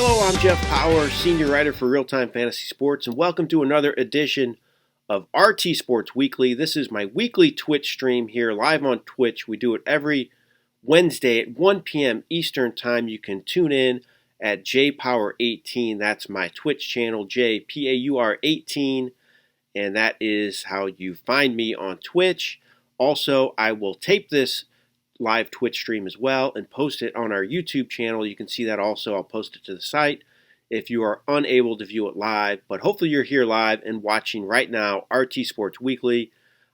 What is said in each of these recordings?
Hello, I'm Jeff Paur, senior writer for RealTime Fantasy Sports, and welcome to another edition of RTSports Weekly. This is my weekly Twitch stream here live on Twitch. We do it every Wednesday at 1 p.m. Eastern Time. You can tune in at jpaur18. That's my Twitch channel, JPAUR18, and that is how you find me on Twitch. Also, I will tape this live Twitch stream as well and post it on our YouTube channel. You can see that also. I'll post it to the site if you are unable to view it live, but hopefully you're here live and watching right now RTSports Weekly.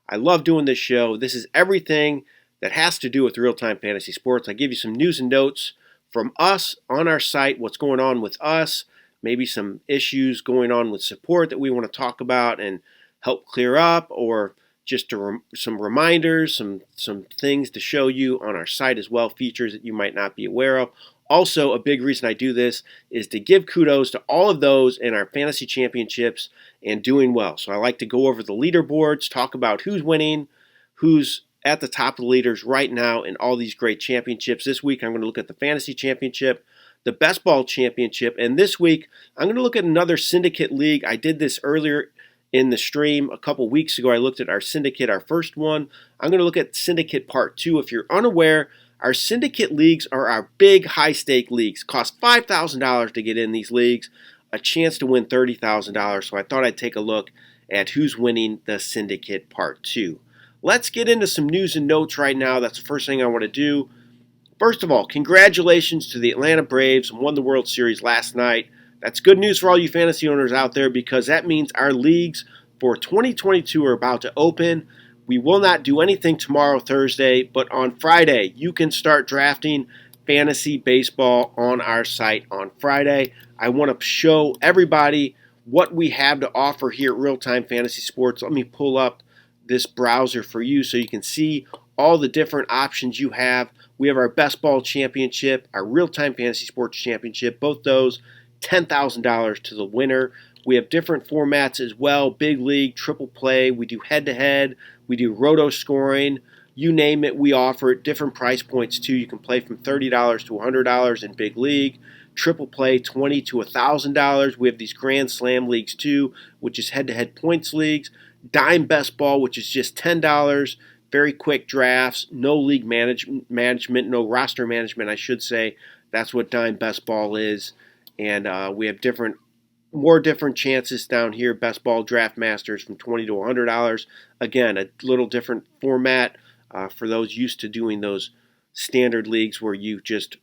I love doing this show. This is everything that has to do with real-time fantasy sports. I give you some news and notes from us on our site, what's going on with us, maybe some issues going on with support that we want to talk about and help clear up, or just some reminders, some things to show you on our site as well, features that you might not be aware of. Also, a big reason I do this is to give kudos to all of those in our fantasy championships and doing well. So I like to go over the leaderboards, talk about who's winning, who's at the top of the leaders right now in all these great championships. This week I'm going to look at the fantasy championship, the best ball championship, and this week I'm going to look at another syndicate league. I did this earlier in the stream a couple weeks ago. I looked at our syndicate, our first one. I'm going to look at syndicate part 2. If you're unaware, our syndicate leagues are our big high-stake leagues. Cost $5,000 to get in these leagues, a chance to win $30,000. So I thought I'd take a look at who's winning the syndicate part 2. Let's get into some news and notes right now. That's the first thing I want to do. First of all, congratulations to the Atlanta Braves who won the World Series last night. That's good news for all you fantasy owners out there, because that means our leagues for 2022 are about to open. We will not do anything tomorrow, Thursday, but on Friday, you can start drafting fantasy baseball on our site on Friday. I want to show everybody what we have to offer here at RealTime Fantasy Sports. Let me pull up this browser for you so you can see all the different options you have. We have our Best Ball Championship, our RealTime Fantasy Sports Championship, both those $10,000 to the winner. We have different formats as well, big league, triple play. We do head-to-head. We do roto scoring. You name it, we offer it. Different price points too. You can play from $30 to $100 in big league. Triple play, $20 to $1,000. We have these Grand Slam leagues too, which is head-to-head points leagues. Dime Best Ball, which is just $10. Very quick drafts. No league management, no roster management, I should say. That's what Dime Best Ball is. And we have more different chances down here. Best Ball Draft Masters from $20 to $100. Again, a little different format for those used to doing those standard leagues where you just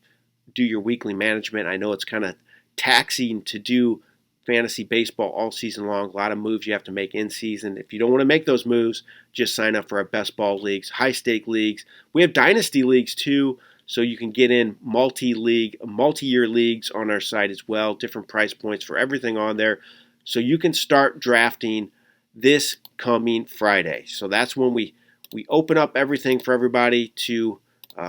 do your weekly management. I know it's kind of taxing to do fantasy baseball all season long. A lot of moves you have to make in season. If you don't want to make those moves, just sign up for our Best Ball leagues, high-stake leagues. We have dynasty leagues too, so you can get in multi-year leagues on our site as well. Different price points for everything on there. So you can start drafting this coming Friday. So that's when we open up everything for everybody to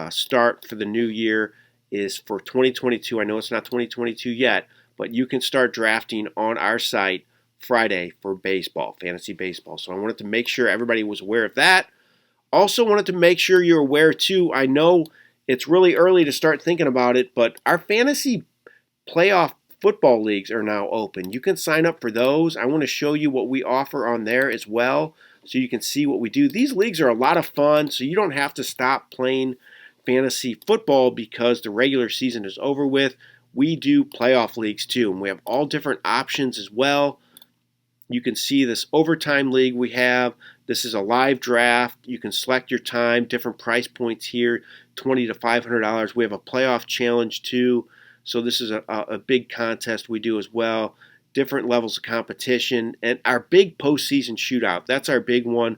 start for the new year, is for 2022. I know it's not 2022 yet, but you can start drafting on our site Friday for baseball, fantasy baseball. So I wanted to make sure everybody was aware of that. Also wanted to make sure you're aware too. I know it's really early to start thinking about it, but our fantasy playoff football leagues are now open. You can sign up for those. I want to show you what we offer on there as well, so you can see what we do. These leagues are a lot of fun, so you don't have to stop playing fantasy football because the regular season is over with. We do playoff leagues too, and we have all different options as well. You can see this overtime league we have. This is a live draft. You can select your time, different price points here, $20 to $500. We have a playoff challenge too. So this is a big contest we do as well. Different levels of competition. And our big postseason shootout, that's our big one.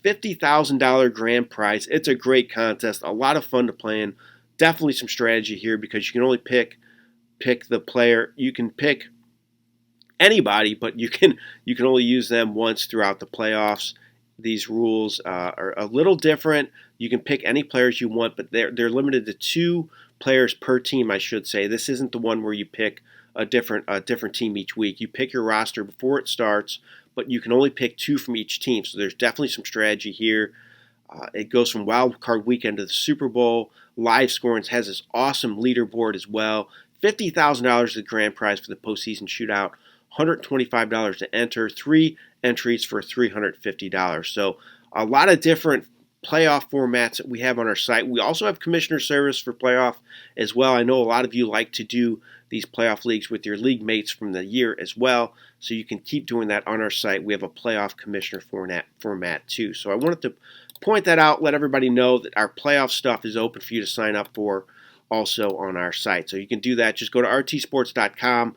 $50,000 grand prize. It's a great contest. A lot of fun to play in. Definitely some strategy here, because you can only pick the player. You can pick anybody, but you can only use them once throughout the playoffs. These rules are a little different. You can pick any players you want, but they're limited to 2 players per team, I should say. This isn't the one where you pick a different team each week. You pick your roster before it starts, but you can only pick 2 from each team. So there's definitely some strategy here. It goes from Wild Card Weekend to the Super Bowl. Live scoring has this awesome leaderboard as well. $50,000 is the grand prize for the postseason shootout, $125 to enter, 3 entries for $350. So a lot of different playoff formats that we have on our site. We also have commissioner service for playoff as well. I know a lot of you like to do these playoff leagues with your league mates from the year as well, so you can keep doing that on our site. We have a playoff commissioner format too. So I wanted to point that out, let everybody know that our playoff stuff is open for you to sign up for also on our site. So you can do that. Just go to rtsports.com.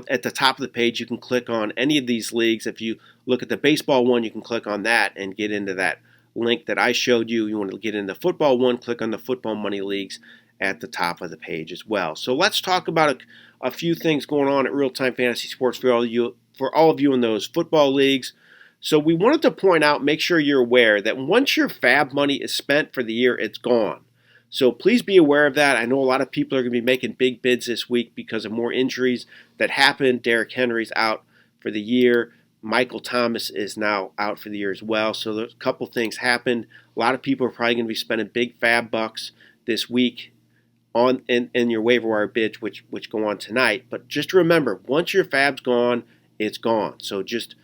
At the top of the page, you can click on any of these leagues. If you look at the baseball one, you can click on that and get into that link that I showed you. You want to get in the football one, click on the football money leagues at the top of the page as well. So let's talk about a few things going on at RealTime Fantasy Sports for all of you in those football leagues. So we wanted to point out, make sure you're aware that once your fab money is spent for the year, it's gone. So please be aware of that. I know a lot of people are going to be making big bids this week because of more injuries that happened. Derrick Henry's out for the year. Michael Thomas is now out for the year as well. So there's a couple things happened. A lot of people are probably going to be spending big fab bucks this week in your waiver wire bids, which go on tonight. But just remember, once your fab's gone, it's gone. So just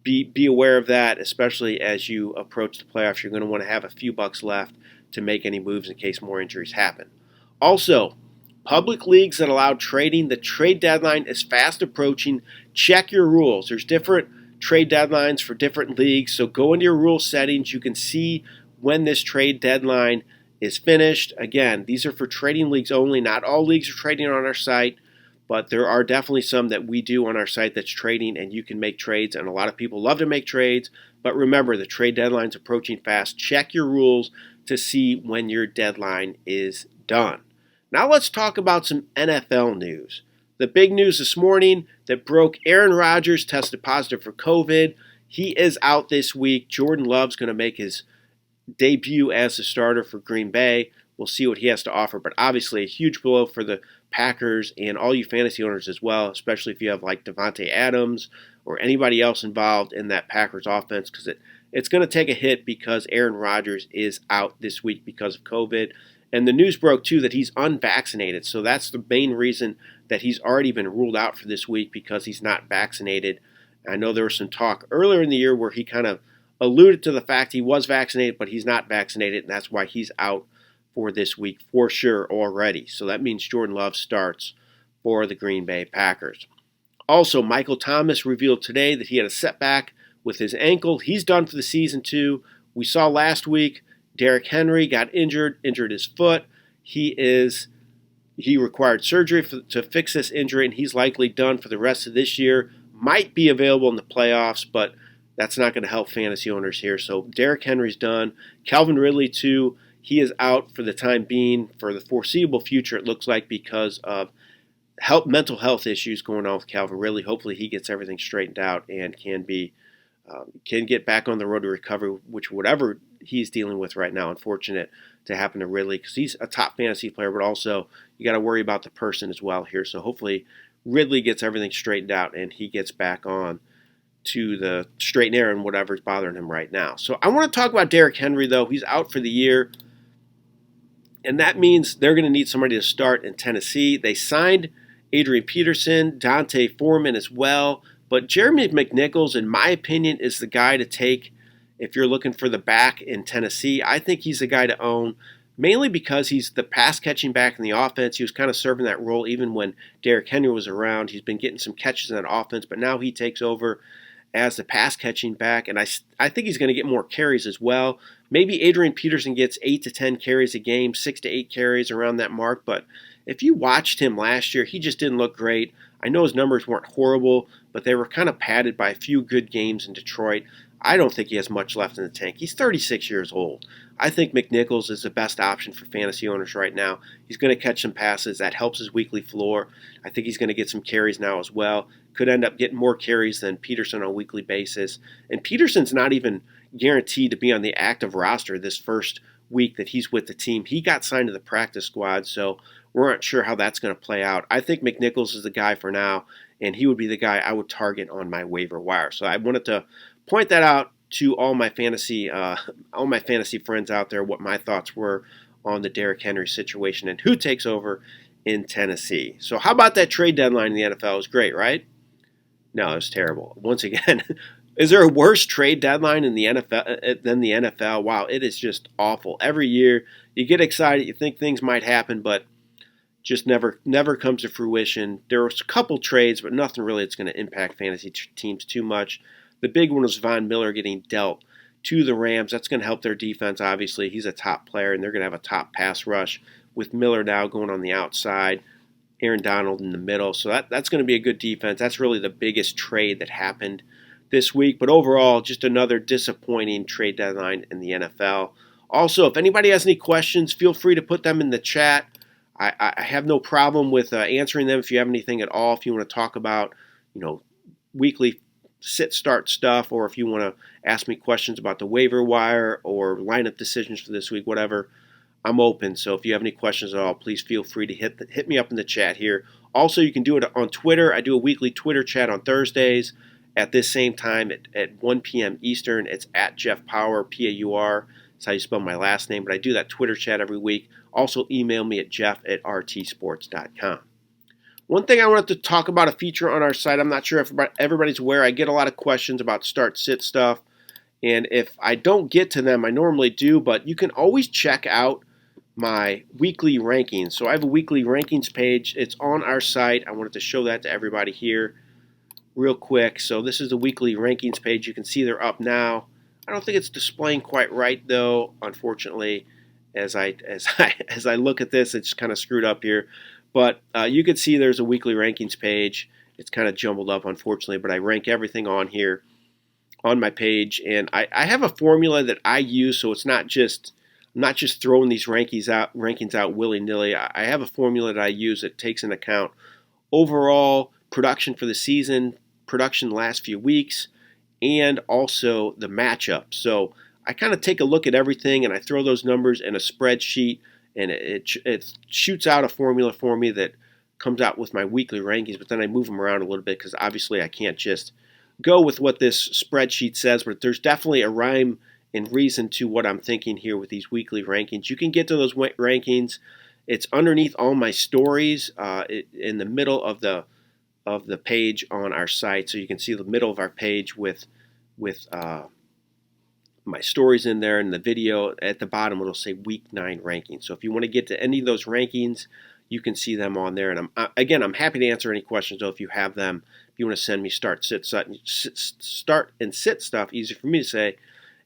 be aware of that, especially as you approach the playoffs. You're going to want to have a few bucks left to make any moves in case more injuries happen. Also, public leagues that allow trading, the trade deadline is fast approaching. Check your rules. There's different trade deadlines for different leagues, so go into your rule settings. You can see when this trade deadline is finished. Again, these are for trading leagues only. Not all leagues are trading on our site, but there are definitely some that we do on our site that's trading, and you can make trades, and a lot of people love to make trades. But remember, the trade deadline's approaching fast. Check your rules to see when your deadline is done. Now let's talk about some NFL news. The big news this morning that broke: Aaron Rodgers tested positive for COVID. He is out this week. Jordan Love's going to make his debut as the starter for Green Bay. We'll see what he has to offer, but obviously a huge blow for the Packers and all you fantasy owners as well, especially if you have like Devontae Adams or anybody else involved in that Packers offense, because it's going to take a hit because Aaron Rodgers is out this week because of COVID. And the news broke, too, that he's unvaccinated. So that's the main reason that he's already been ruled out for this week, because he's not vaccinated. I know there was some talk earlier in the year where he kind of alluded to the fact he was vaccinated, but he's not vaccinated, and that's why he's out for this week for sure already. So that means Jordan Love starts for the Green Bay Packers. Also, Michael Thomas revealed today that he had a setback with his ankle. He's done for the season too. We saw last week Derrick Henry got injured his foot. He required surgery to fix this injury, and he's likely done for the rest of this year. Might be available in the playoffs, but that's not going to help fantasy owners here. So Derrick Henry's done. Calvin Ridley too. He is out for the time being, for the foreseeable future, it looks like, because of mental health issues going on with Calvin Ridley. Hopefully he gets everything straightened out and can get back on the road to recovery, which whatever he's dealing with right now, unfortunate to happen to Ridley, because he's a top fantasy player, but also you got to worry about the person as well here. So hopefully Ridley gets everything straightened out and he gets back on to the straight and narrow and whatever's bothering him right now. So I want to talk about Derrick Henry, though. He's out for the year, and that means they're going to need somebody to start in Tennessee. They signed Adrian Peterson, Dante Foreman as well, but Jeremy McNichols, in my opinion, is the guy to take if you're looking for the back in Tennessee. I think he's the guy to own, mainly because he's the pass-catching back in the offense. He was kind of serving that role even when Derrick Henry was around. He's been getting some catches in that offense, but now he takes over as the pass-catching back, and I think he's going to get more carries as well. Maybe Adrian Peterson gets 8 to 10 carries a game, 6 to 8 carries around that mark, but if you watched him last year, he just didn't look great. I know his numbers weren't horrible, but they were kind of padded by a few good games in Detroit. I don't think he has much left in the tank. He's 36 years old. I think McNichols is the best option for fantasy owners right now. He's going to catch some passes. That helps his weekly floor. I think he's going to get some carries now as well. Could end up getting more carries than Peterson on a weekly basis. And Peterson's not even guaranteed to be on the active roster this first week that he's with the team. He got signed to the practice squad, so we're not sure how that's going to play out. I think McNichols is the guy for now, and he would be the guy I would target on my waiver wire. So I wanted to point that out to all my fantasy friends out there, what my thoughts were on the Derrick Henry situation and who takes over in Tennessee. So how about that trade deadline in the NFL? It was great, right? No, it was terrible. Once again, is there a worse trade deadline in the NFL than the NFL? Wow, it is just awful. Every year you get excited, you think things might happen, but just never comes to fruition. There was a couple trades, but nothing really that's going to impact fantasy teams too much. The big one was Von Miller getting dealt to the Rams. That's going to help their defense, obviously. He's a top player, and they're going to have a top pass rush with Miller now going on the outside, Aaron Donald in the middle. So that's going to be a good defense. That's really the biggest trade that happened this week. But overall, just another disappointing trade deadline in the NFL. Also, if anybody has any questions, feel free to put them in the chat. I have no problem with answering them if you have anything at all. If you want to talk about, weekly sit-start stuff, or if you want to ask me questions about the waiver wire or lineup decisions for this week, whatever, I'm open. So if you have any questions at all, please feel free to hit me up in the chat here. Also, you can do it on Twitter. I do a weekly Twitter chat on Thursdays at this same time at 1 p.m. Eastern. It's at Jeff Paur, P-A-U-R. That's how you spell my last name. But I do that Twitter chat every week. Also, email me at jeff@rtsports.com. One thing I wanted to talk about, a feature on our site. I'm not sure if everybody's aware. I get a lot of questions about start-sit stuff. And if I don't get to them, I normally do. But you can always check out my weekly rankings. So I have a weekly rankings page. It's on our site. I wanted to show that to everybody here real quick. So this is the weekly rankings page. You can see they're up now. I don't think it's displaying quite right, though, unfortunately. As I look at this, it's kind of screwed up here. But you can see there's a weekly rankings page. It's kind of jumbled up, unfortunately, but I rank everything on here on my page. And I have a formula that I use, so it's not just I'm not just throwing these rankings out willy-nilly. I have a formula that I use that takes into account overall production for the season, production the last few weeks, and also the matchup. So I kind of take a look at everything and I throw those numbers in a spreadsheet, and it shoots out a formula for me that comes out with my weekly rankings, but then I move them around a little bit because obviously I can't just go with what this spreadsheet says, but there's definitely a rhyme and reason to what I'm thinking here with these weekly rankings. You can get to those rankings. It's underneath all my stories in the middle of the page on our site, so you can see the middle of our page with my stories in there, and the video at the bottom it'll say week 9 rankings. So if you want to get to any of those rankings, you can see them on there. And I'm happy to answer any questions though if you have them. If you want to send me start and sit stuff, easy for me to say,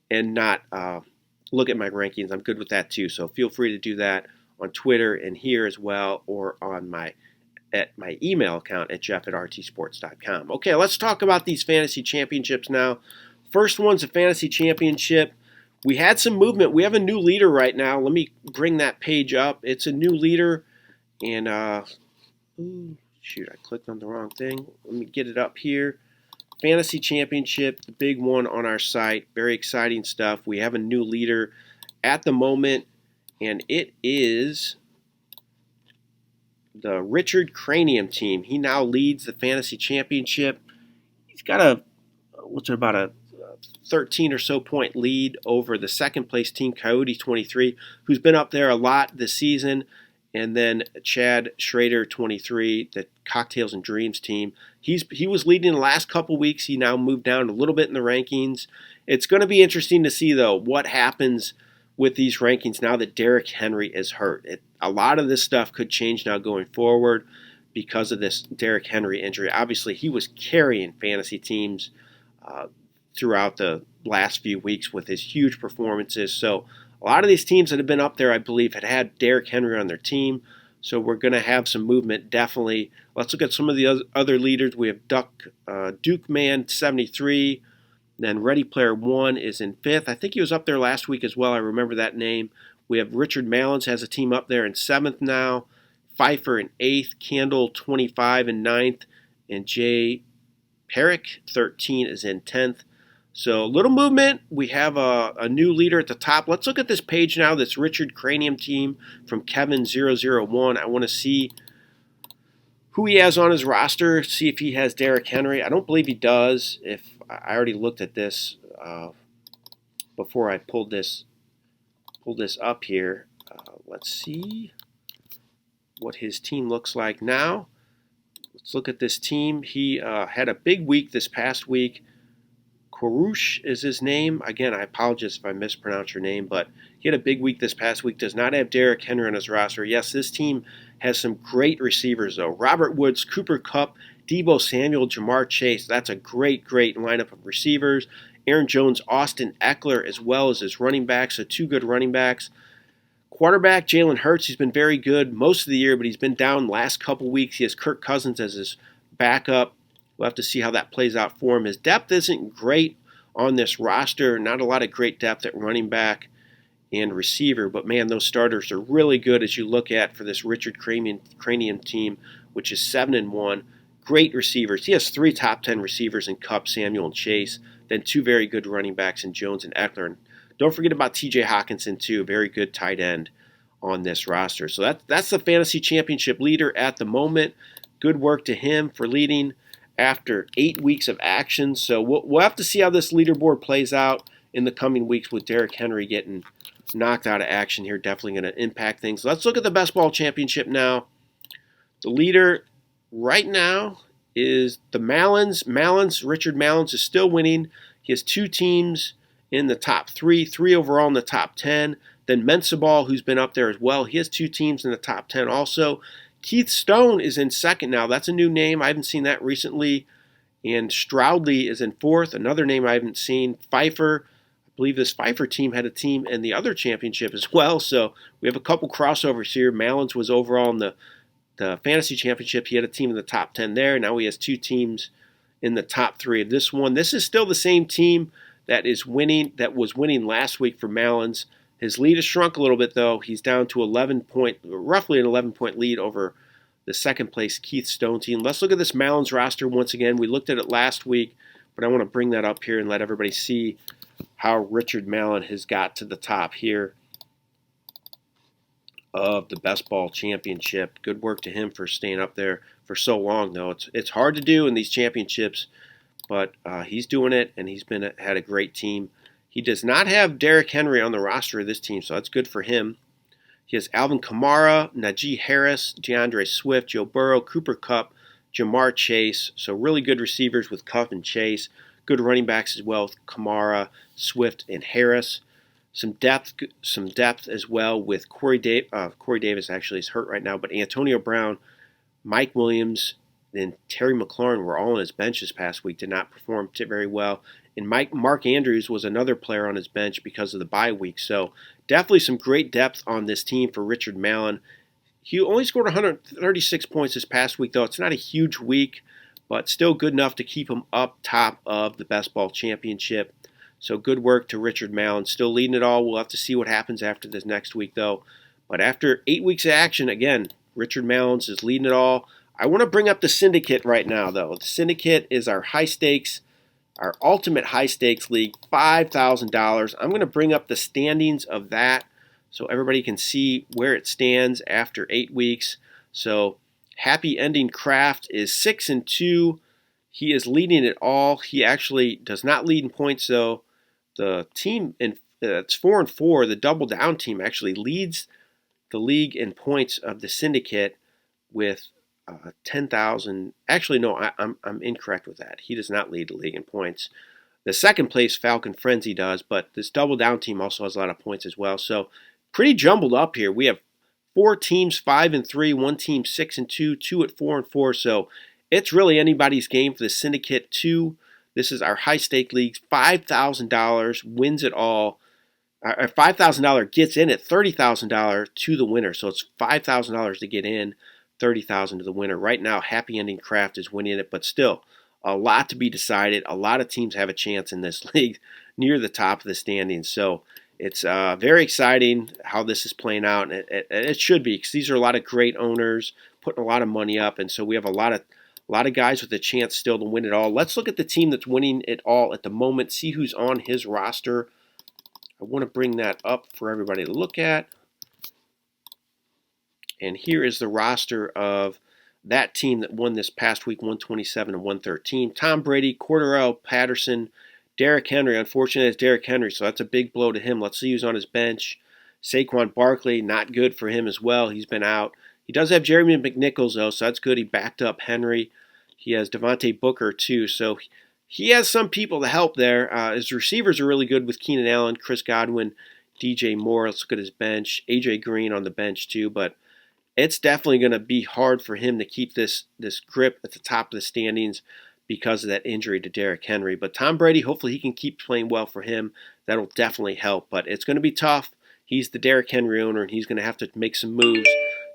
and not look at my rankings, I'm good with that too. So feel free to do that on Twitter and here as well, or on my email account at jeff@rtsports.com. Okay, let's talk about these fantasy championships now. First one's a fantasy championship. We had some movement. We have a new leader right now. Let me bring that page up. It's a new leader, and shoot, I clicked on the wrong thing. Let me get it up here. Fantasy championship, the big one on our site. Very exciting stuff. We have a new leader at the moment, and it is the Richard Cranium team. He now leads the fantasy championship. He's got about a 13 or so point lead over the second place team, Coyote 23, who's been up there a lot this season, and then Chad Schrader 23, the Cocktails and Dreams team. He was leading the last couple weeks. He now moved down a little bit in the rankings. It's going to be interesting to see though what happens with these rankings now that Derrick Henry is hurt. A lot of this stuff could change now going forward because of this Derrick Henry injury. Obviously, he was carrying fantasy teams throughout the last few weeks with his huge performances. So a lot of these teams that have been up there, I believe, had Derrick Henry on their team. So we're going to have some movement, definitely. Let's look at some of the other leaders. We have Duke Man 73. Then Ready Player One is in 5th. I think he was up there last week as well. I remember that name. We have Richard Mallins has a team up there in 7th now. Pfeiffer in 8th. Candle 25 in 9th. And Jay Perrick 13 is in 10th. So a little movement. We have a new leader at the top. Let's look at this page now, this Richard Cranium team from Kevin001. I want to see who he has on his roster, see if he has Derrick Henry. I don't believe he does. If I already looked at this before I pulled this up here. Let's see. what his team looks like now. Let's look at this team. He had a big week this past week. Korush is his name. Again, I apologize if I mispronounce your name, but he had a big week this past week. Does not have Derrick Henry on his roster. Yes, this team has some great receivers, though. Robert Woods, Cooper Kupp, Deebo Samuel, Jamar Chase. That's a great lineup of receivers. Aaron Jones, Austin Eckler, as well as his running backs. So two good running backs. Quarterback, Jalen Hurts, he's been very good most of the year, but he's been down the last couple weeks. He has Kirk Cousins as his backup. We'll have to see how that plays out for him. His depth isn't great on this roster. Not a lot of great depth at running back and receiver, but man, those starters are really good as you look at for this Richard Cranium team, which is 7-1. Great receivers. He has 3 top 10 receivers in Kupp, Samuel, and Chase, then 2 very good running backs in Jones and Eckler. And don't forget about TJ Hawkinson, too, a very good tight end on this roster. So that's the fantasy championship leader at the moment. Good work to him for leading after 8 weeks of action. So we'll have to see how this leaderboard plays out in the coming weeks with Derrick Henry getting knocked out of action here. Definitely going to impact things. Let's look at the best ball championship now. The leader right now is the Mallins. Richard Mallins is still winning. He has 2 teams in the top 3 overall in the top 10. Then Mensaball, who's been up there as well, he has 2 teams in the top 10 also. Keith Stone is in second now. That's a new name. I haven't seen that recently. And Stroudley is in fourth, another name I haven't seen. Pfeiffer, I believe this Pfeiffer team had a team in the other championship as well. So we have a couple crossovers here. Mallins was overall in the fantasy championship. He had a team in the top 10 there. Now he has 2 teams in the top 3 of this one. This is still the same team that was winning last week for Mallins. His lead has shrunk a little bit, though. He's down to roughly an 11-point lead over the second place Keith Stone team. Let's look at this Mallins roster once again. We looked at it last week, but I want to bring that up here and let everybody see how Richard Mallin has got to the top here of the best ball championship. Good work to him for staying up there for so long, though. It's hard to do in these championships, but he's doing it, and he's had a great team. He does not have Derrick Henry on the roster of this team, so that's good for him. He has Alvin Kamara, Najee Harris, DeAndre Swift, Joe Burrow, Cooper Kupp, Jamar Chase. So really good receivers with Kupp and Chase. Good running backs as well with Kamara, Swift, and Harris. Some depth as well with Corey Davis actually is hurt right now, but Antonio Brown, Mike Williams, and Terry McLaurin were all on his bench this past week. Did not perform very well. And Mark Andrews was another player on his bench because of the bye week. So definitely some great depth on this team for Richard Mallin. He only scored 136 points this past week, though. It's not a huge week, but still good enough to keep him up top of the best ball championship. So good work to Richard Mallin. Still leading it all. We'll have to see what happens after this next week, though. But after 8 weeks of action, again, Richard Mallins is leading it all. I want to bring up the syndicate right now, though. The syndicate is our our ultimate high-stakes league, $5,000. I'm going to bring up the standings of that so everybody can see where it stands after 8 weeks. So Happy Ending Craft is 6-2. He is leading it all. He actually does not lead in points, though. The team it's 4-4. The Double Down team actually leads the league in points of the syndicate with 10,000. Actually, no, I'm incorrect with that. He does not lead the league in points. The second place Falcon Frenzy does, but this Double Down team also has a lot of points as well. So pretty jumbled up here. We have 4 teams 5-3, 1 team 6-2, 2 at 4-4. So it's really anybody's game for the Syndicate 2. This is our high stake leagues. $5,000 wins it all. $5,000 gets in at $30,000 to the winner. So it's $5,000 to get in, $30,000 to the winner. Right now, Happy Ending Craft is winning it, but still a lot to be decided. A lot of teams have a chance in this league near the top of the standings. So it's very exciting how this is playing out, and it should be, because these are a lot of great owners putting a lot of money up, and so we have a lot of guys with a chance still to win it all. Let's look at the team that's winning it all at the moment, see who's on his roster. I want to bring that up for everybody to look at. And here is the roster of that team that won this past week, 127 and 113. Tom Brady, Cordero Patterson, Derrick Henry. Unfortunately, it's Derrick Henry, so that's a big blow to him. Let's see who's on his bench. Saquon Barkley, not good for him as well. He's been out. He does have Jeremy McNichols, though, so that's good. He backed up Henry. He has Devontae Booker, too, so he has some people to help there. His receivers are really good with Keenan Allen, Chris Godwin, DJ Moore. Let's look at his bench. AJ Green on the bench, too, but it's definitely going to be hard for him to keep this grip at the top of the standings because of that injury to Derrick Henry. But Tom Brady, hopefully he can keep playing well for him. That'll definitely help. But it's going to be tough. He's the Derrick Henry owner, and he's going to have to make some moves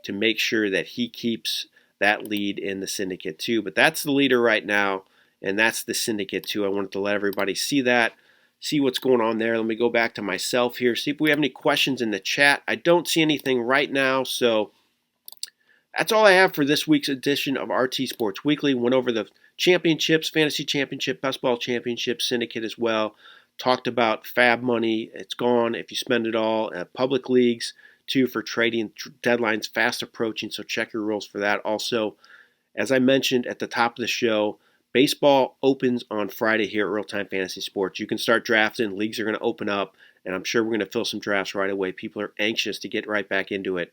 to make sure that he keeps that lead in the syndicate too. But that's the leader right now, and that's the syndicate too. I wanted to let everybody see that, see what's going on there. Let me go back to myself here, see if we have any questions in the chat. I don't see anything right now, so that's all I have for this week's edition of RT Sports Weekly. Went over the championships, fantasy championship, best ball championship, syndicate as well. Talked about fab money. It's gone if you spend it all. Public leagues, too, for trading. Deadlines fast approaching, so check your rules for that. Also, as I mentioned at the top of the show, baseball opens on Friday here at RealTime Fantasy Sports. You can start drafting. Leagues are going to open up, and I'm sure we're going to fill some drafts right away. People are anxious to get right back into it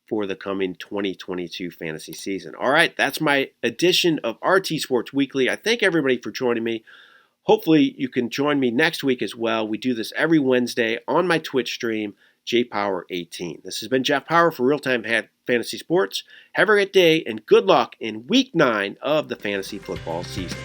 for the coming 2022 fantasy season. All right, that's my edition of RT Sports Weekly. I thank everybody for joining me. Hopefully, you can join me next week as well. We do this every Wednesday on my Twitch stream, JPower18. This has been Jeff Paur for RealTime Fantasy Sports. Have a great day and good luck in Week 9 of the fantasy football season.